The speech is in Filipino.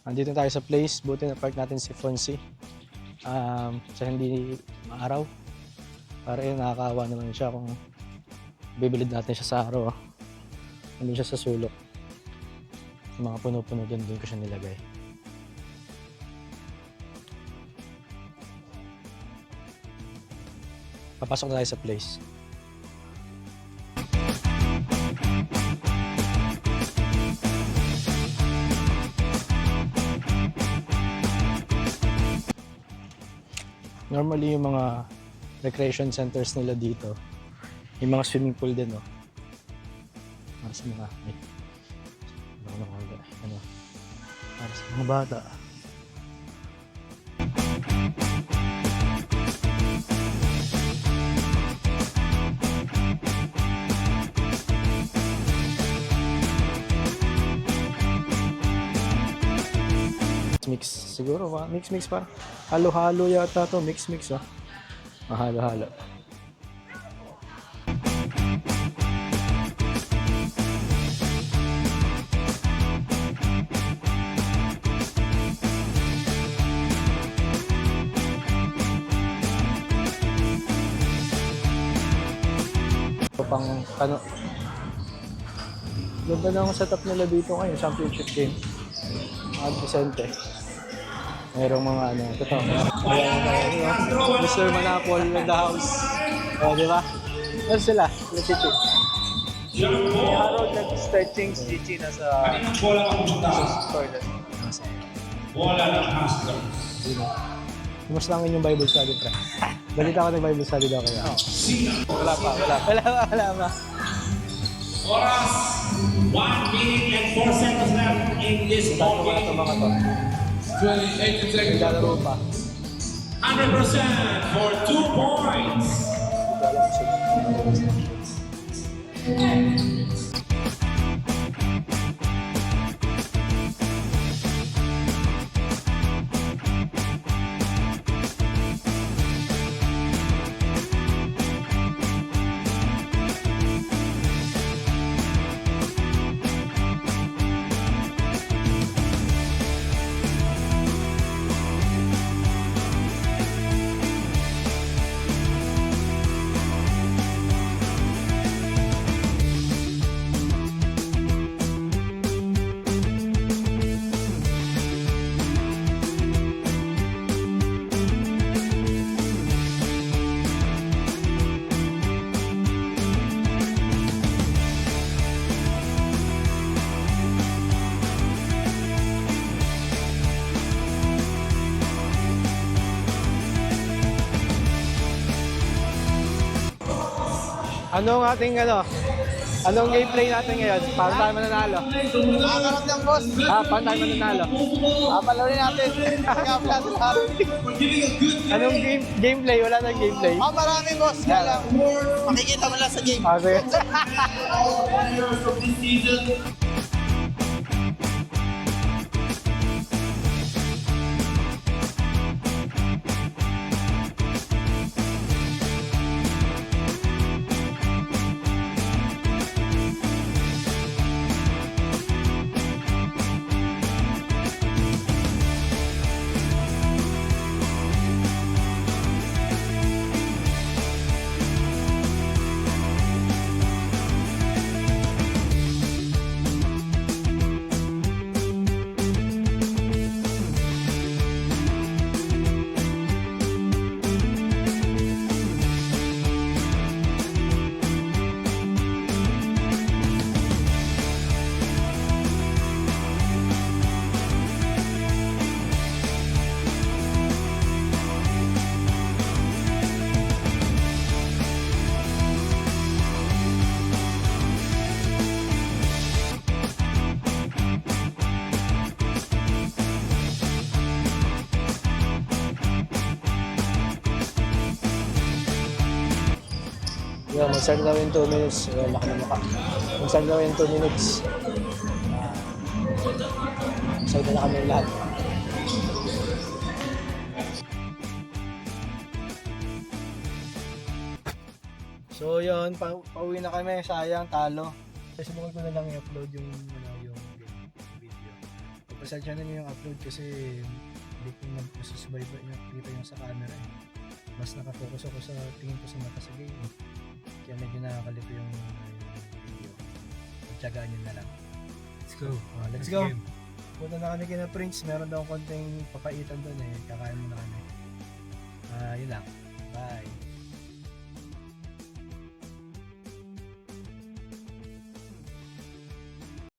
Andito tayo sa place, buti na park natin si Fonzie. Sa hindi maaraw. Para yun, nakakaawa naman siya kung bibilid natin siya sa araw. Nandun siya sa sulok. Yung mga puno-puno doon ko siya nilagay. Papasok na tayo sa place. Normally yung mga recreation centers nila dito, yung mga swimming pool din, no? Para sa mga para sa mga bata. Mix siguro, mix para halo-halo yata to, mix ah. Mahalo-halo. Pang ano, ganda na ang setup nila dito ngayon, championship game. Mga Vicente. Mayroong mga ano, ito. Mr. Manapol in the house. O, di ba? Ano sila? Chichi. Si Harold nag-stretching, si Chichi nasa toilet. Bola ng hamster. Kumusta ang inyong Bible study, pre? Balita ko ng Bible study daw kaya. Wala pa. Oras, 1 minute and 4 seconds left in this ball game. Mga to. 28 seconds. Naglalaro pa. 100% for 2 points. Anong ating anong gameplay natin ngayon? Paano tayo mananalo? Nakakarap ng boss. Paano tayo mananalo? Palarin natin. Kaya pala lahat. Anong gameplay? Wala nang gameplay. Marami boss. Kaya lang. Makikita mo lang sa game. Sige. Yeah, mag-start daw in 2 minutes. Laki na mukha. Mag-start daw in 2 minutes. Excited na kami lahat. So yun, pauwi na kami. Sayang, talo. Subukan ko na lang i-upload yung video. Tapos pasensya na niyo yung upload kasi hindi ko nagsusubaybay nakita yung sa camera eh. Mas nakafocus ako sa tingin ko sa mata sa game eh. Kaya medyo nakakalito yung video. Tsagaan nyo na lang. Let's go. Let's go. Punta na kami kina Prince. Meron daw konting papaitan doon eh. Kakain muna kami. Yun lang.